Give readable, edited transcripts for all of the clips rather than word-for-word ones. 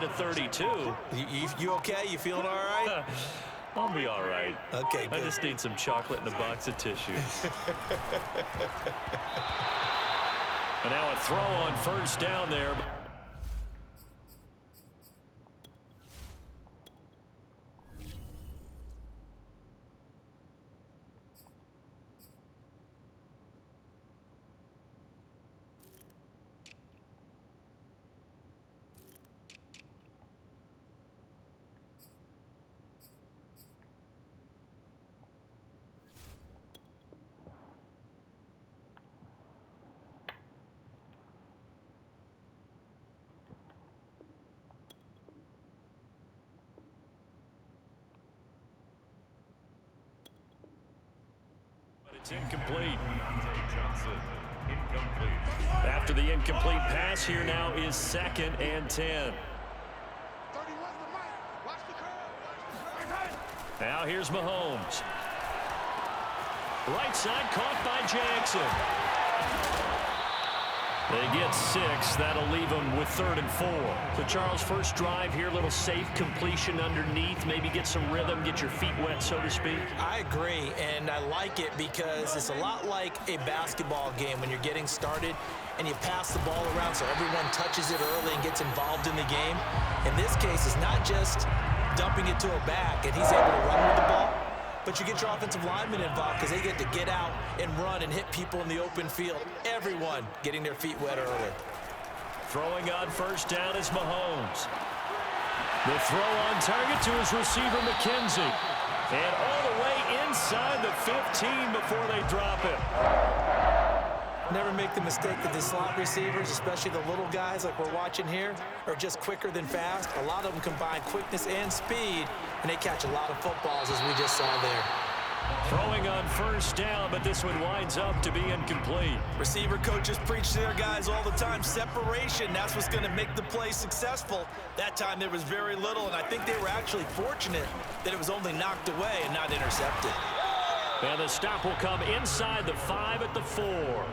inside of 32. You okay? You feeling all right? I'll be all right. Okay, good. I just need some chocolate and a box of tissue. And now a throw on first down there. It's incomplete. After the incomplete pass, here now is 2nd and 10. Now here's Mahomes. Right side caught by Jackson. They get 6. That'll leave them with 3rd and 4. So, Charles, first drive here, little safe completion underneath. Maybe get some rhythm, get your feet wet, so to speak. I agree, and I like it because it's a lot like a basketball game when you're getting started and you pass the ball around so everyone touches it early and gets involved in the game. In this case, it's not just dumping it to a back and he's able to run with the ball, but you get your offensive linemen involved because they get to get out and run and hit people in the open field. Everyone getting their feet wet early. Throwing on first down is Mahomes. The throw on target to his receiver, McKenzie. And all the way inside the 15 before they drop it. Never make the mistake that the slot receivers, especially the little guys like we're watching here, are just quicker than fast. A lot of them combine quickness and speed, and they catch a lot of footballs, as we just saw there. Throwing on first down, but this one winds up to be incomplete. Receiver coaches preach to their guys all the time. Separation, that's what's going to make the play successful. That time there was very little, and I think they were actually fortunate that it was only knocked away and not intercepted. And the stop will come inside the 5 at the 4.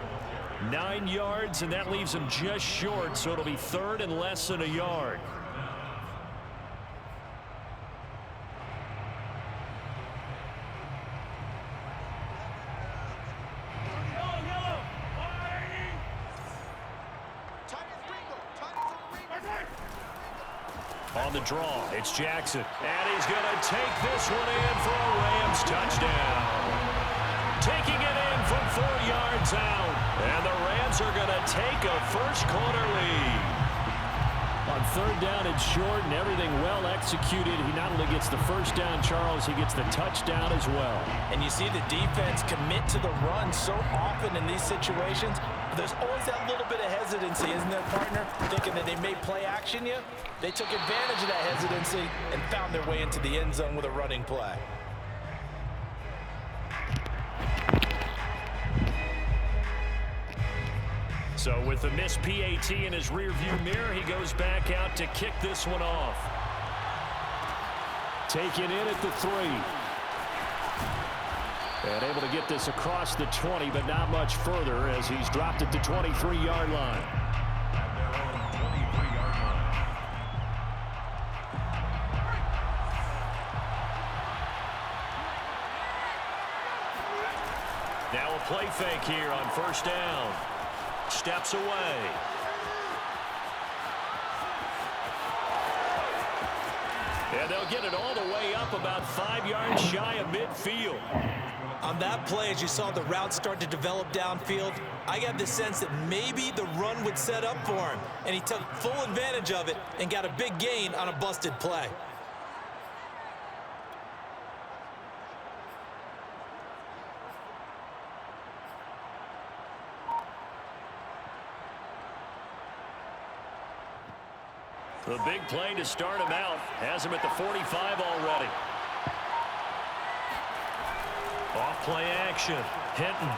9 yards, and that leaves them just short, so it'll be 3rd and less than a yard. On the draw, it's Jackson. And he's going to take this one in for a Rams touchdown. Taking it in from 4 yards out. And the Rams are going to take a first-quarter lead. On 3rd down and short and everything well executed, he not only gets the first down, Charles, he gets the touchdown as well. And you see the defense commit to the run so often in these situations. There's always that little bit of hesitancy, isn't there, partner? Thinking that they may play action you. They took advantage of that hesitancy and found their way into the end zone with a running play. So with the missed PAT in his rearview mirror, he goes back out to kick this one off. Take it in at the 3. And able to get this across the 20, but not much further as he's dropped at the 23-yard line. Now a play fake here on first down. Steps away. And they'll get it all the way up about 5 yards shy of midfield. On that play, as you saw the route start to develop downfield, I got the sense that maybe the run would set up for him, and he took full advantage of it and got a big gain on a busted play. The big play to start him out has him at the 45 already. Off play action. Hinton.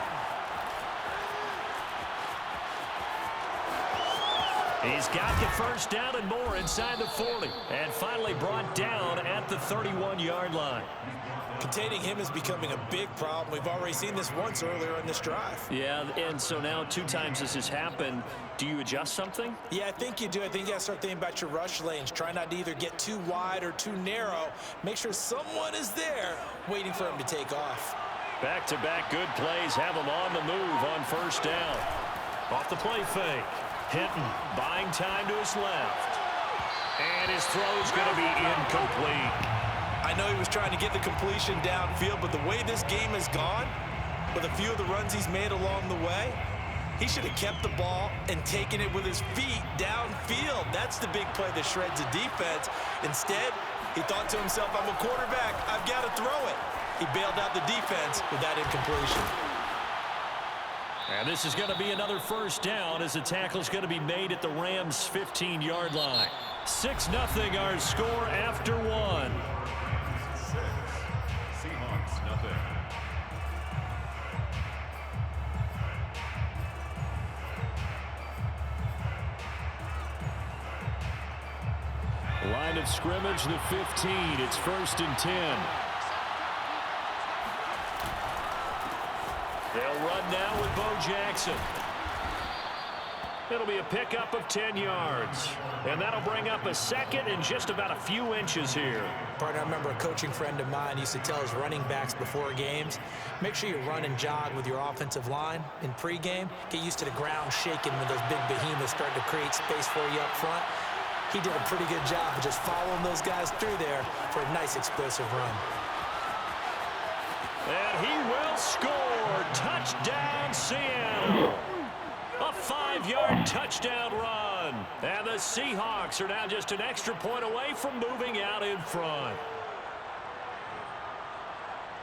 He's got the first down and more inside the 40. And finally brought down at the 31-yard line. Containing him is becoming a big problem. We've already seen this once earlier in this drive. Yeah, and so now 2 times this has happened. Do you adjust something? Yeah, I think you do. I think you got to start thinking about your rush lanes. Try not to either get too wide or too narrow. Make sure someone is there waiting for him to take off. Back-to-back good plays have him on the move on first down. Off the play fake. Hinton buying time to his left. And his throw's going to be incomplete. I know he was trying to get the completion downfield, but the way this game has gone, with a few of the runs he's made along the way, he should have kept the ball and taken it with his feet downfield. That's the big play that shreds a defense. Instead, he thought to himself, I'm a quarterback, I've got to throw it. He bailed out the defense with that incompletion. And this is going to be another first down as the tackle's going to be made at the Rams' 15-yard line. 6-0 our score after 1. Line of scrimmage, the 15. It's 1st and 10. They'll run now with Bo Jackson. It'll be a pickup of 10 yards. And that'll bring up a second and just about a few inches here. Partner, I remember a coaching friend of mine used to tell his running backs before games, make sure you run and jog with your offensive line in pregame. Get used to the ground shaking when those big behemoths start to create space for you up front. He did a pretty good job of just following those guys through there for a nice explosive run. And he will score. Touchdown, Seattle. A 5-yard touchdown run. And the Seahawks are now just an extra point away from moving out in front.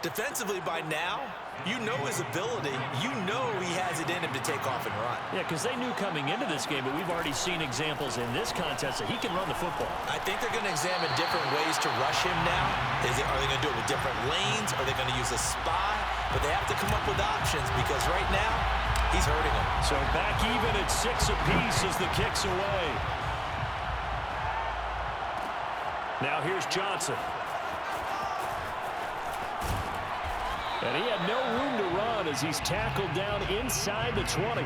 Defensively by now, you know his ability. You know he has it in him to take off and run. Yeah, because they knew coming into this game, but we've already seen examples in this contest that he can run the football. I think they're going to examine different ways to rush him now. Are they going to do it with different lanes? Are they going to use a spy? But they have to come up with options because right now, he's hurting them. So back even at 6 apiece as the kick's away. Now here's Johnson. And he had no room to run as he's tackled down inside the 20.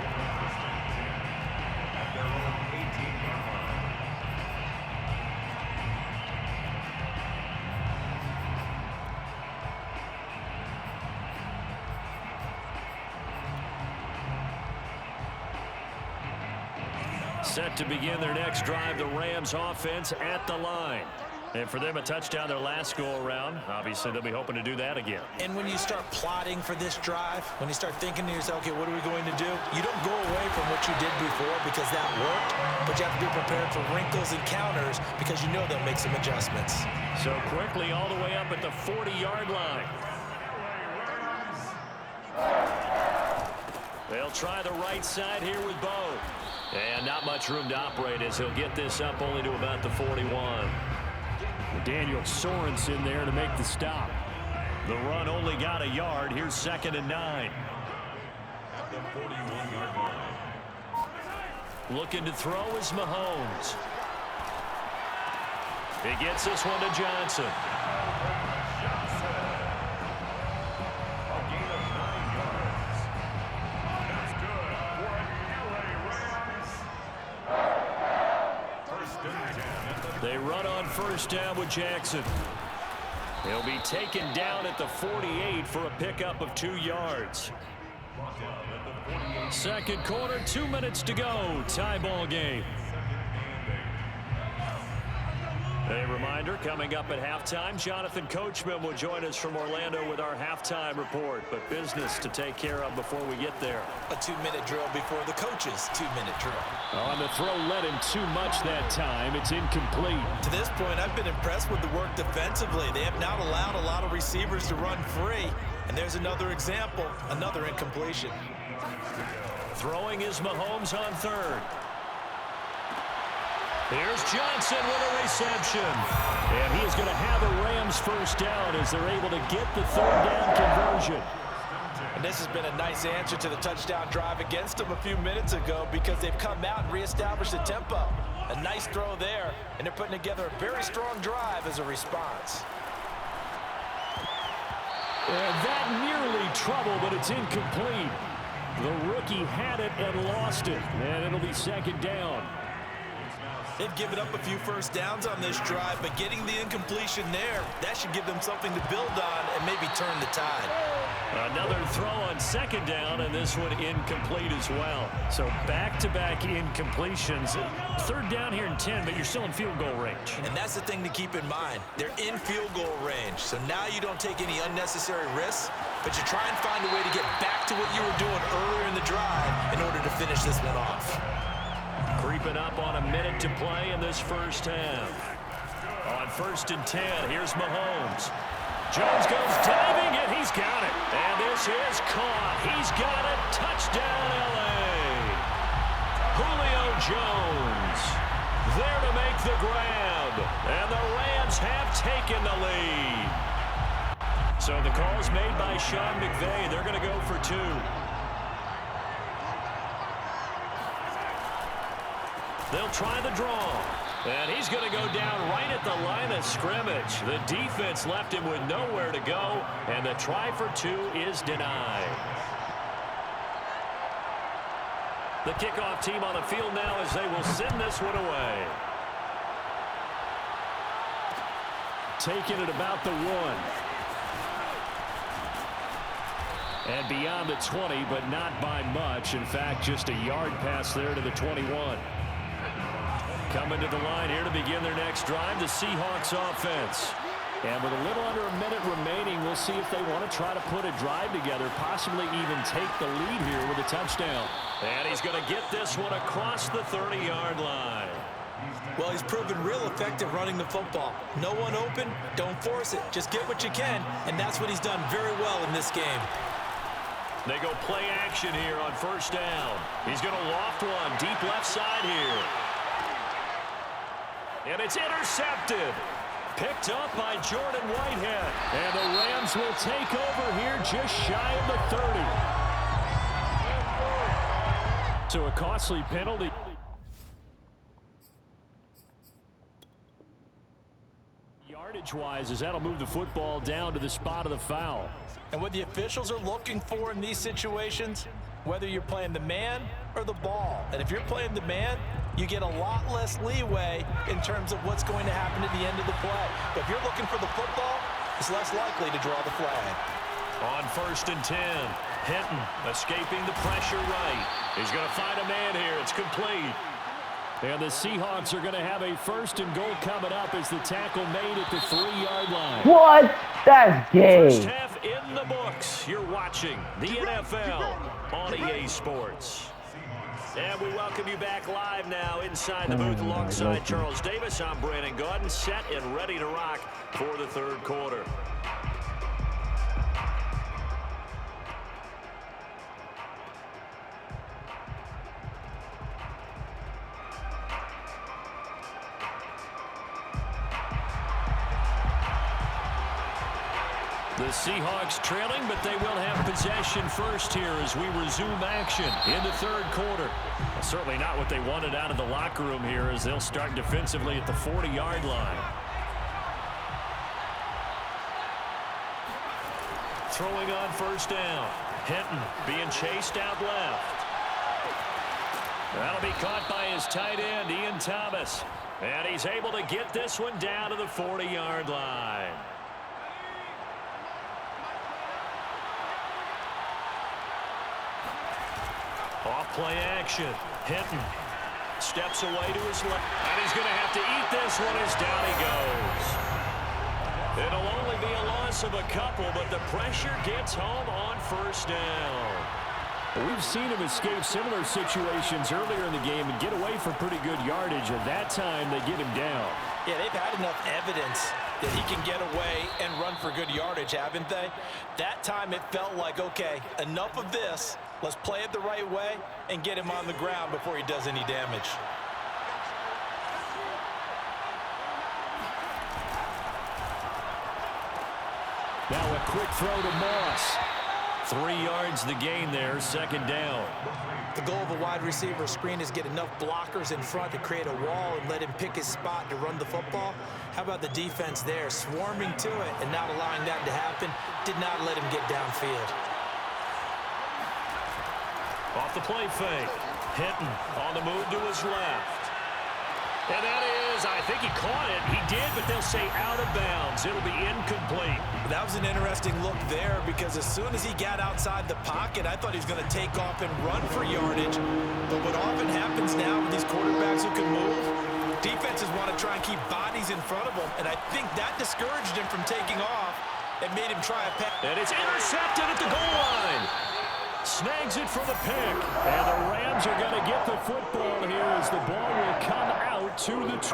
Set to begin their next drive, the Rams offense at the line. And for them, a touchdown their last go-around. Obviously, they'll be hoping to do that again. And when you start plotting for this drive, when you start thinking to yourself, okay, what are we going to do? You don't go away from what you did before because that worked, but you have to be prepared for wrinkles and counters because you know they'll make some adjustments. So quickly all the way up at the 40-yard line. They'll try the right side here with Bo. And not much room to operate as he'll get this up only to about the 41. Daniel Sorensen there to make the stop. The run only got a yard. Here's 2nd and 9. Looking to throw is Mahomes. He gets this one to Johnson. They run on first down with Jackson. He'll be taken down at the 48 for a pickup of 2 yards. Second quarter, 2 minutes to go. Tie ball game. A reminder, coming up at halftime, Jonathan Coachman will join us from Orlando with our halftime report. But business to take care of before we get there. A 2-minute drill before the coach's 2-minute drill. On the throw, led him too much that time. It's incomplete. To this point, I've been impressed with the work defensively. They have not allowed a lot of receivers to run free. And there's another example, another incompletion. Throwing is Mahomes on third. Here's Johnson with a reception. And he is going to have a Rams first down as they're able to get the third down conversion. And this has been a nice answer to the touchdown drive against them a few minutes ago because they've come out and reestablished the tempo. A nice throw there, and they're putting together a very strong drive as a response. And that nearly trouble, but it's incomplete. The rookie had it and lost it, and it'll be second down. They've given up a few first downs on this drive, but getting the incompletion there, that should give them something to build on and maybe turn the tide. Another throw on second down, and this one incomplete as well. So back-to-back incompletions. Third down here in 10, but you're still in field goal range. And that's the thing to keep in mind. They're in field goal range, so now you don't take any unnecessary risks, but you try and find a way to get back to what you were doing earlier in the drive in order to finish this one off. Creeping up on a minute to play in this first half. On 1st and 10, here's Mahomes. Jones goes diving, and he's got it. And this is caught. He's got it. Touchdown, L.A. Julio Jones there to make the grab. And the Rams have taken the lead. So the call's made by Sean McVay. They're going to go for 2. They'll try the draw. And he's going to go down right at the line of scrimmage. The defense left him with nowhere to go, and the try for 2 is denied. The kickoff team on the field now as they will send this one away. Taking it about the 1. And beyond the 20, but not by much. In fact, just a yard pass there to the 21. Coming to the line here to begin their next drive, the Seahawks offense. And with a little under a minute remaining, we'll see if they want to try to put a drive together, possibly even take the lead here with a touchdown. And he's going to get this one across the 30-yard line. Well, he's proven real effective running the football. No one open, don't force it. Just get what you can, and that's what he's done very well in this game. They go play action here on 1st down. He's going to loft one deep left side here. And it's intercepted. Picked up by Jordan Whitehead. And the Rams will take over here just shy of the 30. So a costly penalty. Yardage-wise, as that'll move the football down to the spot of the foul. And what the officials are looking for in these situations, whether you're playing the man or the ball. And if you're playing the man, you get a lot less leeway in terms of what's going to happen at the end of the play. But if you're looking for the football, it's less likely to draw the flag. On 1st and 10, Hinton escaping the pressure right. He's going to find a man here. It's complete. And the Seahawks are going to have a 1st and goal coming up as the tackle made at the 3-yard line. What? That's gay. First half in the books. You're watching the NFL on EA Sports. And we welcome you back live now inside the booth alongside Charles Davis. I'm Brandon Gaudin, set and ready to rock for the 3rd quarter. The Seahawks trailing, but they will have possession first here as we resume action in the 3rd quarter. Well, certainly not what they wanted out of the locker room here as they'll start defensively at the 40-yard line. Throwing on 1st down. Hinton being chased out left. That'll be caught by his tight end, Ian Thomas. And he's able to get this one down to the 40-yard line. Off play action. Hinton steps away to his left. And he's going to have to eat this one as down he goes. It'll only be a loss of a couple, but the pressure gets home on 1st down. We've seen him escape similar situations earlier in the game and get away for pretty good yardage. At that time, they get him down. Yeah, they've had enough evidence that he can get away and run for good yardage, haven't they? That time it felt like, okay, enough of this. Let's play it the right way and get him on the ground before he does any damage. Now a quick throw to Moss. 3 yards the gain there, second down. The goal of a wide receiver screen is get enough blockers in front to create a wall and let him pick his spot to run the football. How about the defense there, swarming to it and not allowing that to happen? Did not let him get downfield. Off the play fake. Hinton on the move to his left. And that is, I think he caught it. He did, but they'll say out of bounds. It'll be incomplete. That was an interesting look there because as soon as he got outside the pocket, I thought he was going to take off and run for yardage. But what often happens now with these quarterbacks who can move, defenses want to try and keep bodies in front of them, and I think that discouraged him from taking off and made him try a pass. And it's intercepted at the goal line. Snags it for the pick. And the Rams are going to get the football here as the ball will come out to the 20.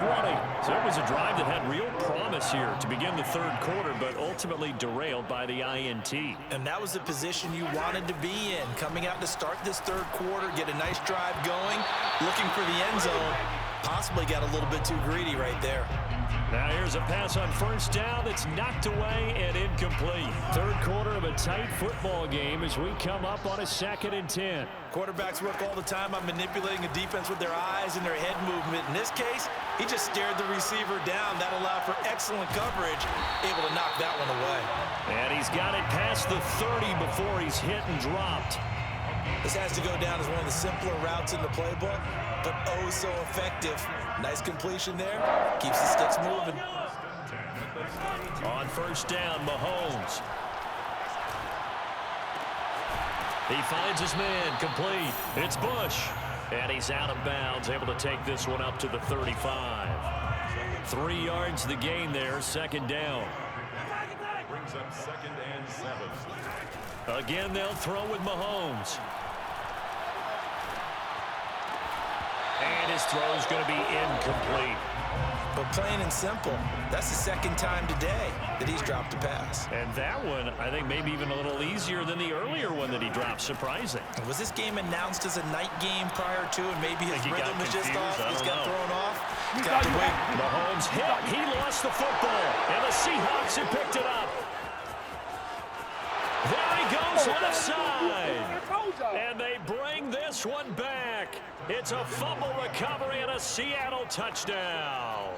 So it was a drive that had real promise here to begin the third quarter, but ultimately derailed by the INT. And that was the position you wanted to be in, coming out to start this third quarter, get a nice drive going, looking for the end zone. Possibly got a little bit too greedy right there. Now here's a pass on first down that's knocked away and incomplete. Third quarter of a tight football game as we come up on a 2nd and 10. Quarterbacks work all the time on manipulating a defense with their eyes and their head movement. In this case, he just stared the receiver down. That allowed for excellent coverage, able to knock that one away. And he's got it past the 30 before he's hit and dropped. This has to go down as one of the simpler routes in the playbook, but oh so effective. Nice completion there. Keeps the sticks moving. On first down, Mahomes. He finds his man, complete. It's Bush. And he's out of bounds, able to take this one up to the 35. 3 yards the gain there, second down. Brings up 2nd and 7. Again, they'll throw with Mahomes. And his throw is going to be incomplete. But plain and simple, that's the second time today that he's dropped a pass. And that one, I think, maybe even a little easier than the earlier one that he dropped. Surprising. Was this game announced as a night game prior to, and maybe his rhythm was just off? He's got thrown off. He's got to wait. Mahomes hit. He lost the football. And the Seahawks have picked it up. There he goes left side. And they bring this one back. It's a fumble recovery and a Seattle touchdown.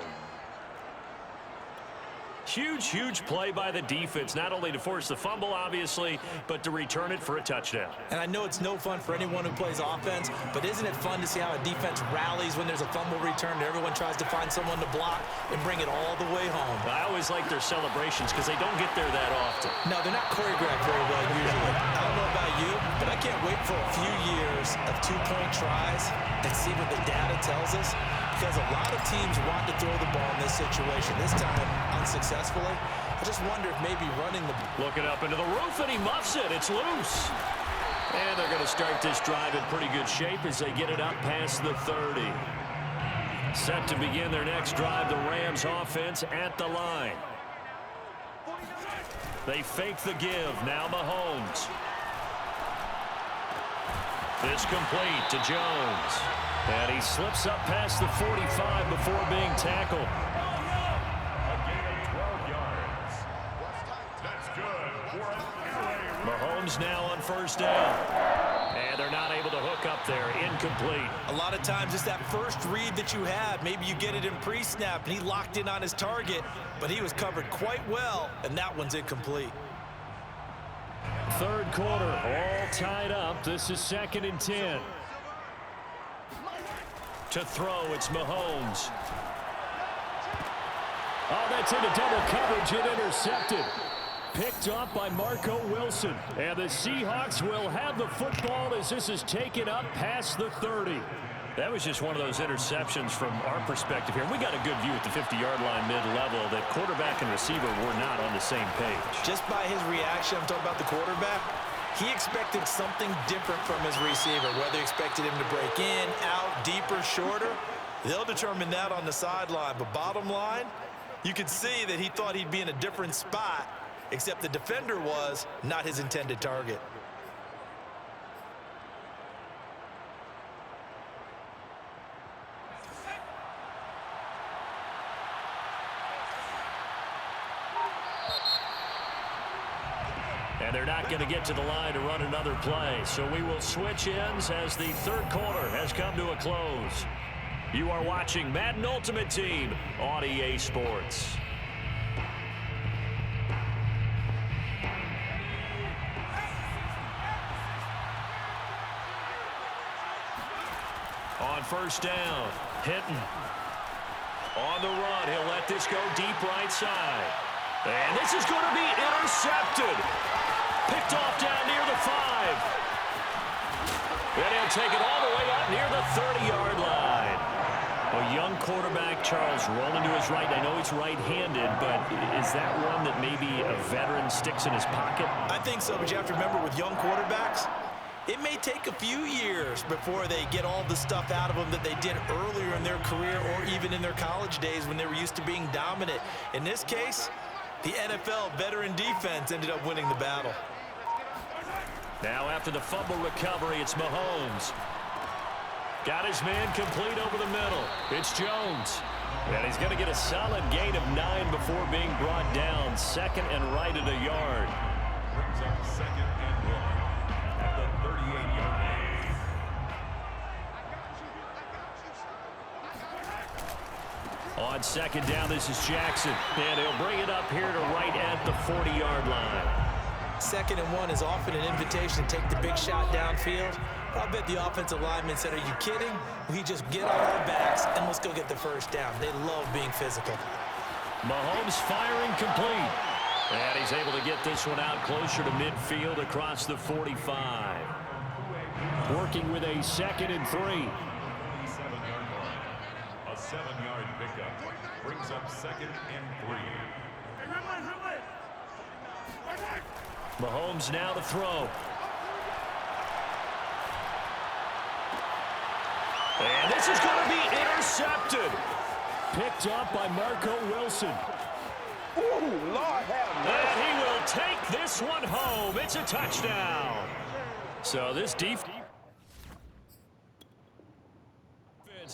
Huge play by the defense, not only to force the fumble, obviously, but to return it for a touchdown. And I know it's no fun for anyone who plays offense, but isn't it fun to see how a defense rallies when there's a fumble return and everyone tries to find someone to block and bring it all the way home? I always like their celebrations because they don't get there that often. No, they're not choreographed very well usually. I don't know about you, but I can't wait for a few years of two-point tries and see what the data tells us, because a lot of teams want to throw the ball in this situation. This time, unsuccessfully. I just wonder if maybe running the... Looking up into the roof, and he muffs it. It's loose. And they're going to start this drive in pretty good shape as they get it up past the 30. Set to begin their next drive, the Rams offense at the line. They fake the give. Now Mahomes. It's complete to Jones. And he slips up past the 45 before being tackled. A gain of 12 yards. That's good. Mahomes now on first down. And they're not able to hook up there. Incomplete. A lot of times it's that first read that you have. Maybe you get it in pre-snap, and he locked in on his target, but he was covered quite well, and that one's incomplete. Third quarter, all tied up. This is 2nd and 10. To throw, it's Mahomes. Oh, that's into double coverage and intercepted. Picked off by Marco Wilson. And the Seahawks will have the football as this is taken up past the 30. That was just one of those interceptions from our perspective here. We got a good view at the 50-yard line mid-level that quarterback and receiver were not on the same page. Just by his reaction, I'm talking about the quarterback, he expected something different from his receiver, whether he expected him to break in, out, deeper, shorter. They'll determine that on the sideline. But bottom line, you could see that he thought he'd be in a different spot, except the defender was not his intended target. And they're not going to get to the line to run another play. So we will switch ends as the third quarter has come to a close. You are watching Madden Ultimate Team on EA Sports. On first down, Hinton. On the run, he'll let this go deep right side. And this is going to be intercepted. Picked off down near the 5. And he'll take it all the way up near the 30-yard line. A young quarterback, Charles, rolling to his right. I know he's right-handed, but is that one that maybe a veteran sticks in his pocket? I think so, but you have to remember with young quarterbacks, it may take a few years before they get all the stuff out of them that they did earlier in their career or even in their college days when they were used to being dominant. In this case, the NFL veteran defense ended up winning the battle. Now after the fumble recovery, it's Mahomes. Got his man complete over the middle. It's Jones. And he's going to get a solid gain of 9 before being brought down. Second and right at a yard. Brings up second and 1 at the 38-yard line. On second down, this is Jackson. And he'll bring it up here to right at the 40-yard line. Second and 1 is often an invitation to take the big shot downfield. I bet the offensive lineman said, are you kidding? We just get on our backs and let's go get the first down. They love being physical. Mahomes firing complete. And he's able to get this one out closer to midfield across the 45. Working with a second and 3. 27-yard line. A 7-yard pickup. Brings up second and 3. Mahomes now to throw. And this is going to be intercepted. Picked up by Marco Wilson. Ooh, Lord have mercy. And he will take this one home. It's a touchdown. So this defense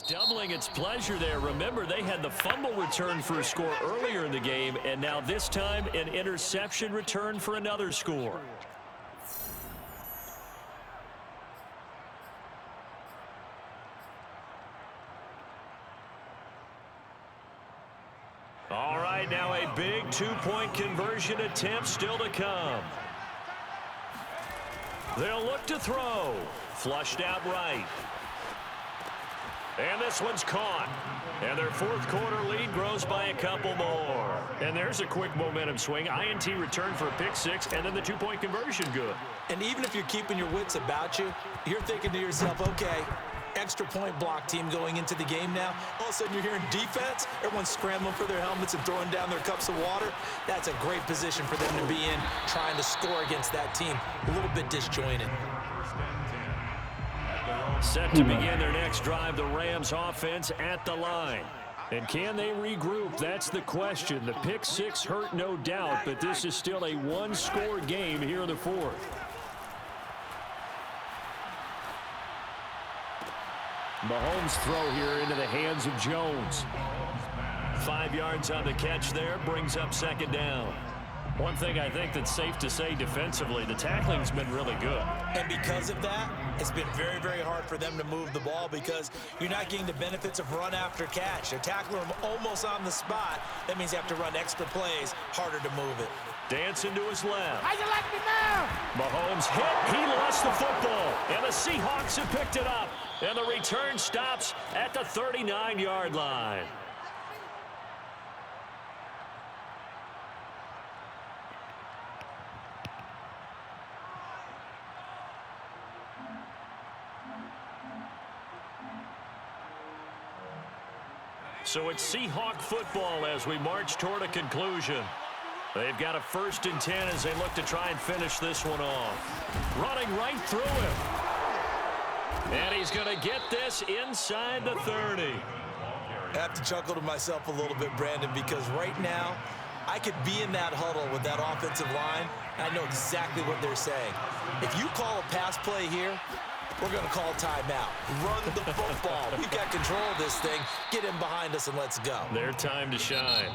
doubling its pleasure there. Remember, they had the fumble return for a score earlier in the game, and now this time an interception return for another score. All right, now a big two-point conversion attempt still to come. They'll look to throw. Flushed out right. And this one's caught. And their fourth quarter lead grows by a couple more. And there's a quick momentum swing. INT return for a pick 6, and then the two-point conversion good. And even if you're keeping your wits about you, you're thinking to yourself, okay, extra point block team going into the game now. All of a sudden you're hearing defense. Everyone's scrambling for their helmets and throwing down their cups of water. That's a great position for them to be in, trying to score against that team. A little bit disjointed. Set to begin their next drive, the Rams offense at the line. And can they regroup? That's the question. The pick 6 hurt, no doubt, but this is still a one-score game here in the fourth. Mahomes' throw here into the hands of Jones. 5 yards on the catch there, brings up second down. One thing I think that's safe to say defensively, the tackling's been really good. And because of that, it's been very, very hard for them to move the ball because you're not getting the benefits of run after catch. They're tackling them almost on the spot. That means you have to run extra plays, harder to move it. Dancing to his left. How you like me now? Mahomes hit. He lost the football. And the Seahawks have picked it up. And the return stops at the 39-yard line. So it's Seahawk football as we march toward a conclusion. They've got a 1st and 10 as they look to try and finish this one off. Running right through him. And he's going to get this inside the 30. I have to chuckle to myself a little bit, Brandon, because right now I could be in that huddle with that offensive line, and I know exactly what they're saying. If you call a pass play here, we're going to call timeout. Run the football. We've got control of this thing. Get in behind us and let's go. Their time to shine.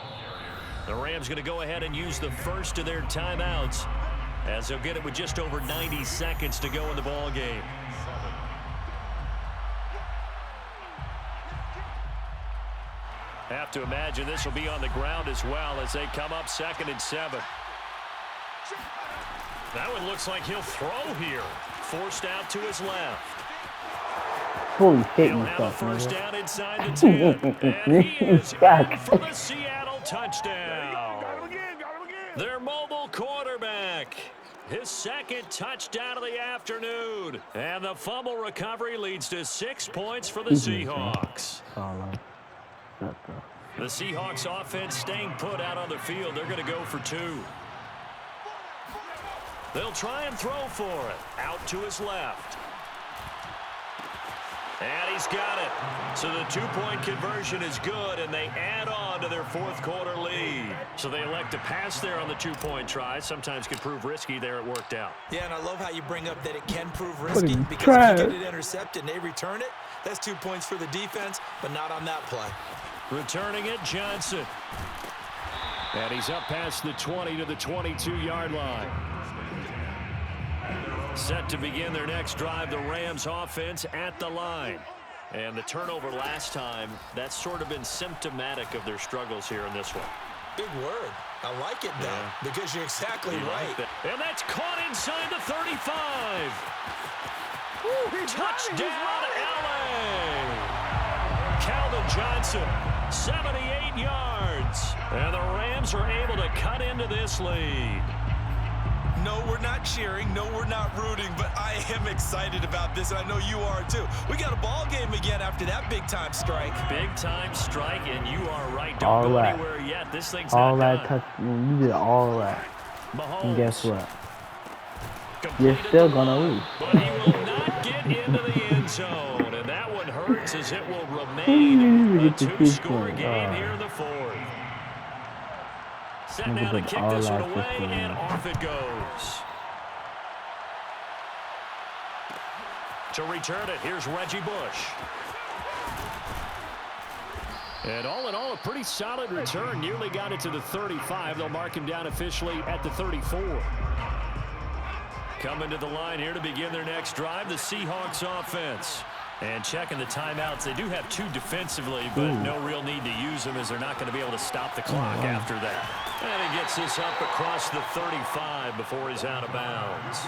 The Rams going to go ahead and use the first of their timeouts. as he'll get it with just over 90 seconds to go in the ball game. Have to imagine this will be on the ground as well as they come up 2nd and 7. That one looks like he'll throw here. Forced out to his left. Holy shit, He'll you have a suck, first nigga. down inside the 10. And he is in for the Seattle touchdown. Their mobile quarterback. His 2nd touchdown of the afternoon. And the fumble recovery leads to 6 points for the Seahawks. The Seahawks offense staying put out on the field. They're going to go for 2. They'll try and throw for it. Out to his left. And he's got it. So the 2-point conversion is good, and they add on to their 4th quarter lead. So they elect to pass there on the 2-point try. Sometimes can prove risky. There it worked out. Yeah, and I love how you bring up that it can prove risky because if you get it intercepted and they return it, that's 2 points for the defense, but not on that play. Returning it, Johnson. And he's up past the 20 to the 22-yard line. Set to begin their next drive, the Rams offense at the line. And the turnover last time, that's sort of been symptomatic of their struggles here in this one. Big word. I like it, though, because you're exactly right. And that's caught inside the 35. Touchdown, L.A. Calvin Johnson, 78 yards. And the Rams are able to cut into this lead. No, we're not cheering. No, we're not rooting, but I am excited about this, and I know you are too. We got a ball game again after that big-time strike. Big-time strike, and you are right. Don't go anywhere yet. This thing's all not that done. you did all that. Mahomes. And guess what? You're still gonna lose. But he will not get into the end zone, and that one hurts as it will remain a 2-score game here in the 4th. Set now to kick this one away, and off it goes. To return it, here's Reggie Bush. And all in all, a pretty solid return. Nearly got it to the 35. They'll mark him down officially at the 34. Coming to the line here to begin their next drive, the Seahawks offense. And checking the timeouts, they do have 2 defensively, but no real need to use them as they're not going to be able to stop the clock after that. And he gets this up across the 35 before he's out of bounds.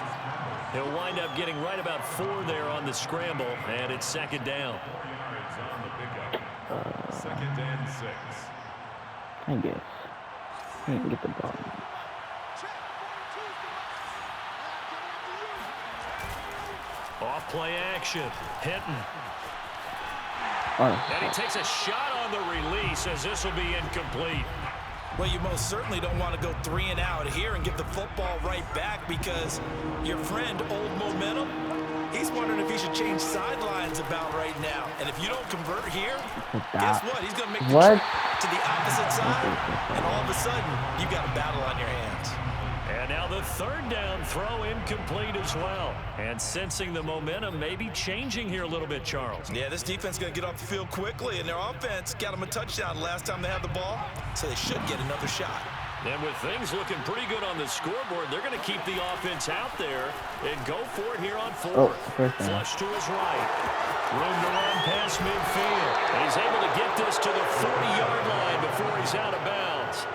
He'll wind up getting right about 4 there on the scramble, and it's 2nd down. 2nd and 6. I guess. I can get the ball. Off play action. Hitting. And he takes a shot on the release as this will be incomplete. Well, you most certainly don't want to go 3 and out here and give the football right back because your friend, Old Momentum, he's wondering if he should change sidelines about right now. And if you don't convert here, guess what? He's going to make the trip to the opposite side, and all of a sudden, you've got a battle on your hands. And now the 3rd down throw incomplete as well. And sensing the momentum maybe changing here a little bit, Charles. Yeah, this defense is going to get off the field quickly, and their offense got them a touchdown last time they had the ball, so they should get another shot. And with things looking pretty good on the scoreboard, they're going to keep the offense out there and go for it here on 4th. Flush to his right. Room to run past midfield. And he's able to get this to the 40-yard line before he's out of bounds.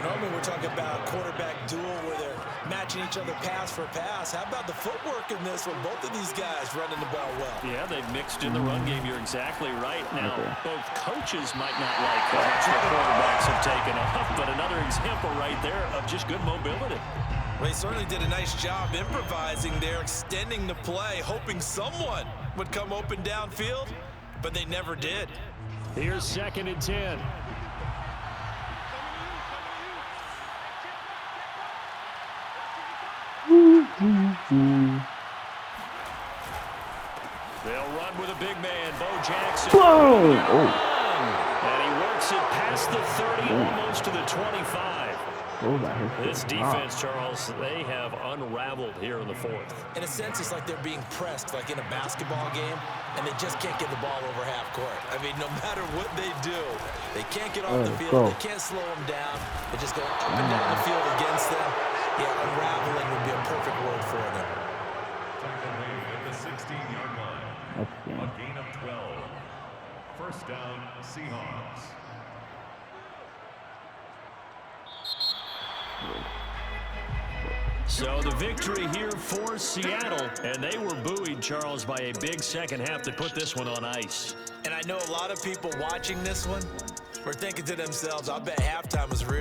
Normally we're talking about quarterback duel where they're matching each other pass for pass. How about the footwork in this one? Both of these guys running the ball well. Yeah, they've mixed in the run game. You're exactly right. Now, both coaches might not like how much the quarterbacks have taken off, but another example right there of just good mobility. Well, he certainly did a nice job improvising there, extending the play, hoping someone would come open downfield, but they never did. Here's 2nd and 10. They'll run with a big man, Bo Jackson. Whoa! And he works it past the 30, almost to the 25. This defense, Charles, they have unraveled here in the 4th. In a sense, it's like they're being pressed, like in a basketball game, and they just can't get the ball over half court. I mean, no matter what they do, they can't get off the field. They can't slow them down. They're just going up and down the field against them. Yeah, unraveling would be a perfect word for them. Tackle made at the 16-yard line. That's A game. gain of 12. First down, Seahawks. So the victory here for Seattle, and they were buoyed, Charles, by a big second half that put this one on ice. And I know a lot of people watching this one were thinking to themselves, I bet halftime was real.